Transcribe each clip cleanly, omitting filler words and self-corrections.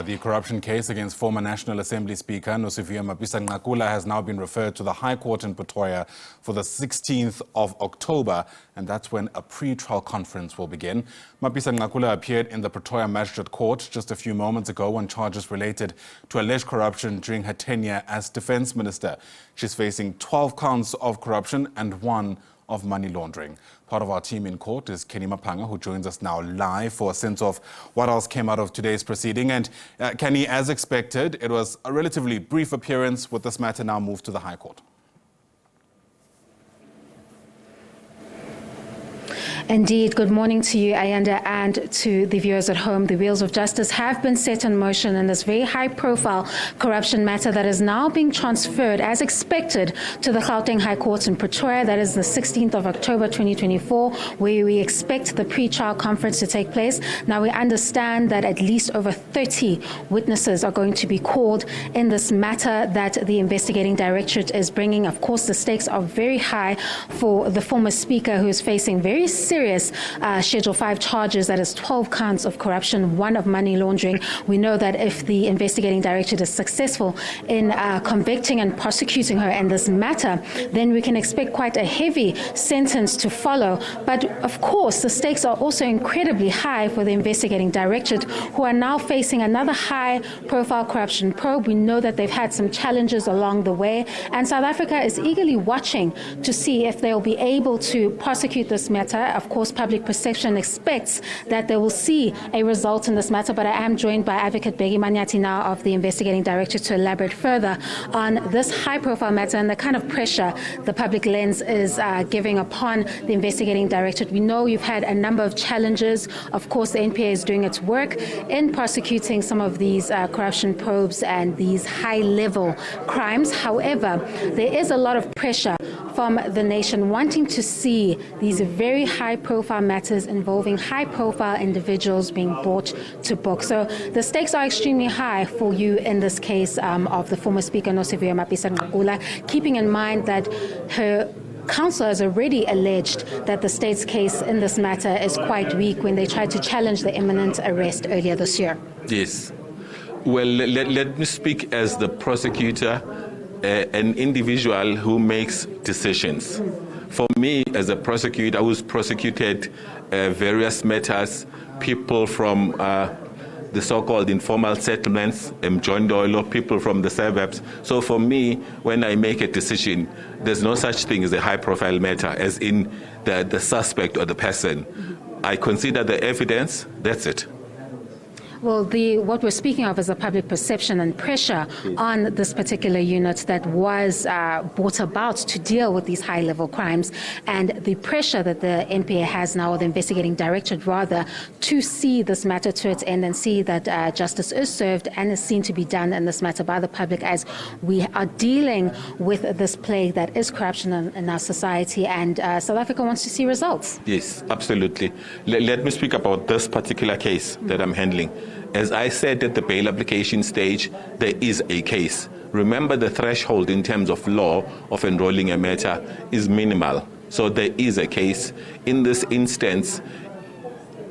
The corruption case against former National Assembly Speaker Nosiviwe Mapisa-Nqakula has now been referred to the High Court in Pretoria for the 16th of October, and that's when a pre-trial conference will begin. Mapisa-Nqakula appeared in the Pretoria Magistrate Court just a few moments ago on charges related to alleged corruption during her tenure as Defence Minister. She's facing 12 counts of corruption and 1 of money laundering. Part of our team in court is Canny Maphanga, who joins us now live for a sense of what else came out of today's proceeding. And Canny, as expected, it was a relatively brief appearance with this matter now moved to the High Court. Indeed. Good morning to you, Ayanda, and to the viewers at home. The wheels of justice have been set in motion in this very high-profile corruption matter that is now being transferred, as expected, to the Gauteng High Court in Pretoria. That is the 16th of October 2024, where we expect the pre-trial conference to take place. Now, we understand that at least over 30 witnesses are going to be called in this matter that the investigating directorate is bringing. Of course, the stakes are very high for the former speaker, who is facing very serious Schedule 5 charges, that is 12 counts of corruption, 1 of money laundering. We know that if the investigating directorate is successful in convicting and prosecuting her in this matter, then we can expect quite a heavy sentence to follow. But of course, the stakes are also incredibly high for the investigating directorate, who are now facing another high-profile corruption probe. We know that they've had some challenges along the way, and South Africa is eagerly watching to see if they'll be able to prosecute this matter. Of course, public perception expects that they will see a result in this matter, but I am joined by Advocate Bheki Manyati now of the investigating director to elaborate further on this high-profile matter and the kind of pressure the public lens is giving upon the investigating directorate. We know you've had a number of challenges. Of course, the NPA is doing its work in prosecuting some of these corruption probes and these high-level crimes. However, there is a lot of pressure from the nation wanting to see these very high-profile matters involving high-profile individuals being brought to book. So the stakes are extremely high for you in this case of the former Speaker Nosiviwe Mapisa-Nqakula, keeping in mind that her counsel has already alleged that the state's case in this matter is quite weak when they tried to challenge the imminent arrest earlier this year. Yes. Well, let me speak as the prosecutor, an individual who makes decisions. For me, as a prosecutor who's prosecuted various matters, people from the so-called informal settlements, Mjondolo, people from the suburbs. So for me, when I make a decision, there's no such thing as a high-profile matter, as in the suspect or the person. I consider the evidence, that's it. Well, what we're speaking of is a public perception and pressure on this particular unit that was brought about to deal with these high-level crimes, and the pressure that the NPA has now, or the investigating directorate rather, to see this matter to its end and see that justice is served and is seen to be done in this matter by the public, as we are dealing with this plague that is corruption in our society, and South Africa wants to see results. Yes, absolutely. Let me speak about this particular case that I'm handling. As I said at the bail application stage, there is a case. Remember, the threshold in terms of law of enrolling a matter is minimal. So there is a case. In this instance,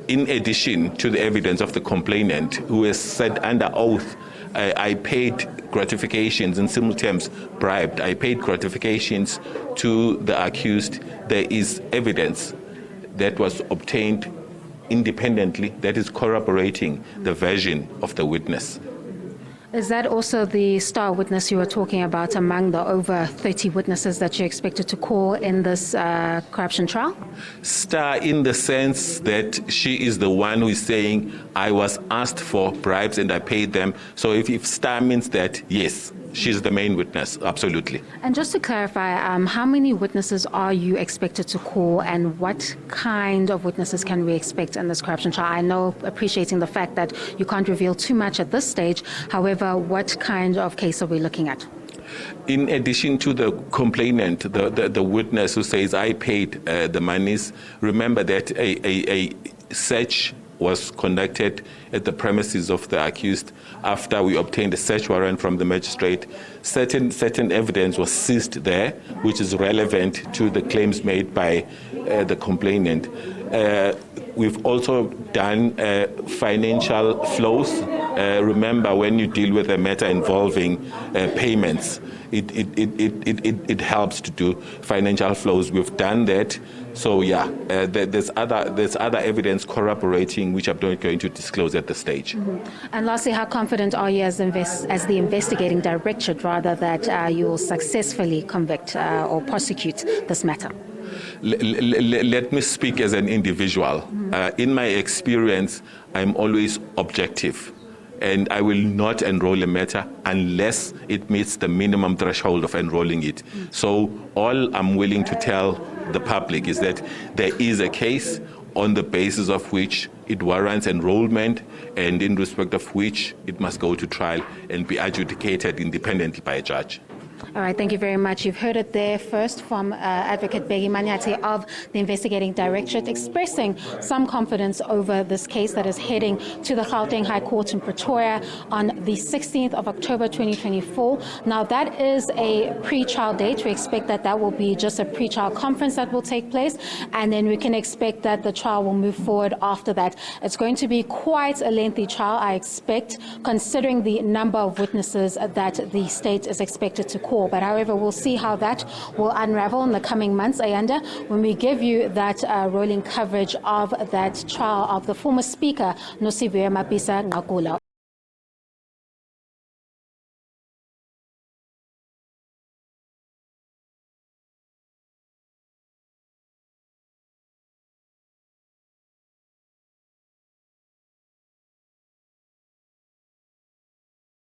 in addition to the evidence of the complainant, who has said under oath, I paid gratifications, in simple terms, bribed. I paid gratifications to the accused. There is evidence that was obtained independently that is corroborating the version of the witness. Is that also the star witness you were talking about among the over 30 witnesses that you expected to call in this corruption trial? Star in the sense that she is the one who is saying, I was asked for bribes and I paid them. So if star means that, yes, she's the main witness, absolutely. And just to clarify, how many witnesses are you expected to call, and what kind of witnesses can we expect in this corruption trial? I know, appreciating the fact that you can't reveal too much at this stage. However, what kind of case are we looking at? In addition to the complainant, the witness who says, I paid the monies, remember that a search was conducted at the premises of the accused after we obtained a search warrant from the magistrate. Certain evidence was seized there, which is relevant to the claims made by the complainant. We've also done financial flows Remember, when you deal with a matter involving payments, it helps to do financial flows. We've done that. So yeah, there's other evidence corroborating, which I'm not going to disclose at this stage. And lastly, how confident are you as the investigating directorate, rather, that you will successfully convict or prosecute this matter? Let me speak as an individual. In my experience, I'm always objective, and I will not enroll a matter unless it meets the minimum threshold of enrolling it. So all I'm willing to tell the public is that there is a case on the basis of which it warrants enrollment, and in respect of which it must go to trial and be adjudicated independently by a judge. All right, thank you very much. You've heard it there first from Advocate Bheki Manyati of the Investigating Directorate, expressing some confidence over this case that is heading to the Gauteng High Court in Pretoria on the 16th of October 2024. Now, that is a pre-trial date. We expect that that will be just a pre-trial conference that will take place, and then we can expect that the trial will move forward after that. It's going to be quite a lengthy trial, I expect, considering the number of witnesses that the state is expected to call. But however, we'll see how that will unravel in the coming months, Ayanda, when we give you that rolling coverage of that trial of the former Speaker, Nosiviwe Mapisa-Nqakula.